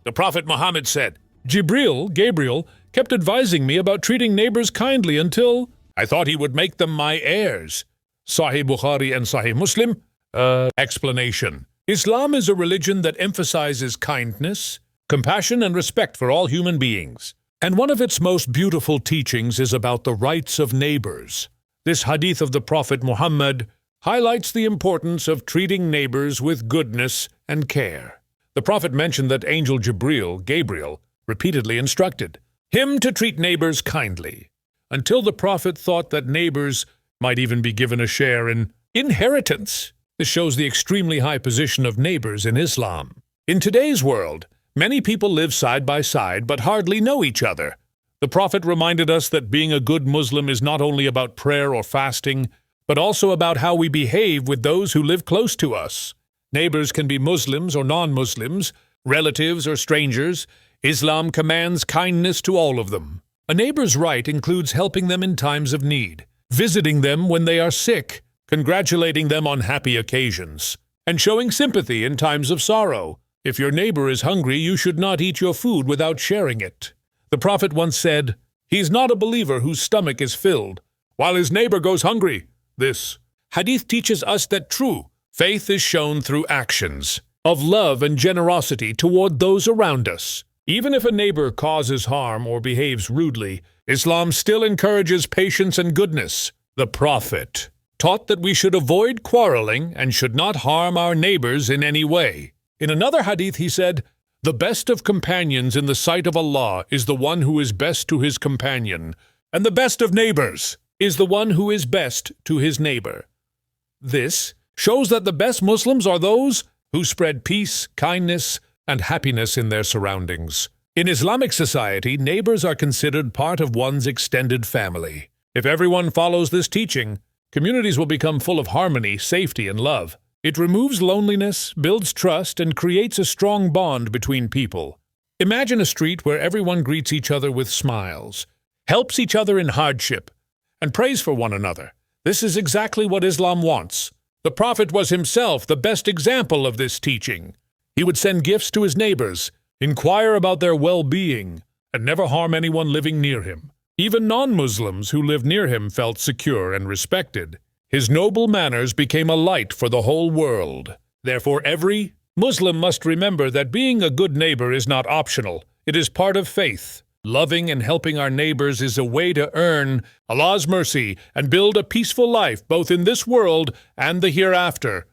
The Prophet Muhammad said, Gabriel, kept advising me about treating neighbors kindly until I thought he would make them my heirs. Sahih Bukhari and Sahih Muslim. Explanation. Islam is a religion that emphasizes kindness, compassion, and respect for all human beings. And one of its most beautiful teachings is about the rights of neighbors. This hadith of the Prophet Muhammad highlights the importance of treating neighbors with goodness and care. The Prophet mentioned that Angel Gabriel, repeatedly instructed him to treat neighbors kindly, until the Prophet thought that neighbors might even be given a share in inheritance. This shows the extremely high position of neighbors in Islam. In today's world, many people live side by side but hardly know each other. The Prophet reminded us that being a good Muslim is not only about prayer or fasting, but also about how we behave with those who live close to us. Neighbors can be Muslims or non-Muslims, relatives or strangers. Islam commands kindness to all of them. A neighbor's right includes helping them in times of need, visiting them when they are sick, congratulating them on happy occasions, and showing sympathy in times of sorrow. If your neighbor is hungry, you should not eat your food without sharing it. The Prophet once said, "He's not a believer whose stomach is filled, while his neighbor goes hungry." This hadith teaches us that true faith is shown through actions of love and generosity toward those around us. Even if a neighbor causes harm or behaves rudely, Islam still encourages patience and goodness. The Prophet taught that we should avoid quarreling and should not harm our neighbors in any way. In another hadith he said, "The best of companions in the sight of Allah is the one who is best to his companion, and the best of neighbors is the one who is best to his neighbor." This shows that the best Muslims are those who spread peace, kindness, and happiness in their surroundings. In Islamic society, neighbors are considered part of one's extended family. If everyone follows this teaching, communities will become full of harmony, safety, and love. It removes loneliness, builds trust, and creates a strong bond between people. Imagine a street where everyone greets each other with smiles, helps each other in hardship, and prays for one another. This is exactly what Islam wants. The Prophet was himself the best example of this teaching. He would send gifts to his neighbors, inquire about their well-being, and never harm anyone living near him. Even non-Muslims who lived near him felt secure and respected. His noble manners became a light for the whole world. Therefore, every Muslim must remember that being a good neighbor is not optional. It is part of faith. Loving and helping our neighbors is a way to earn Allah's mercy and build a peaceful life both in this world and the hereafter.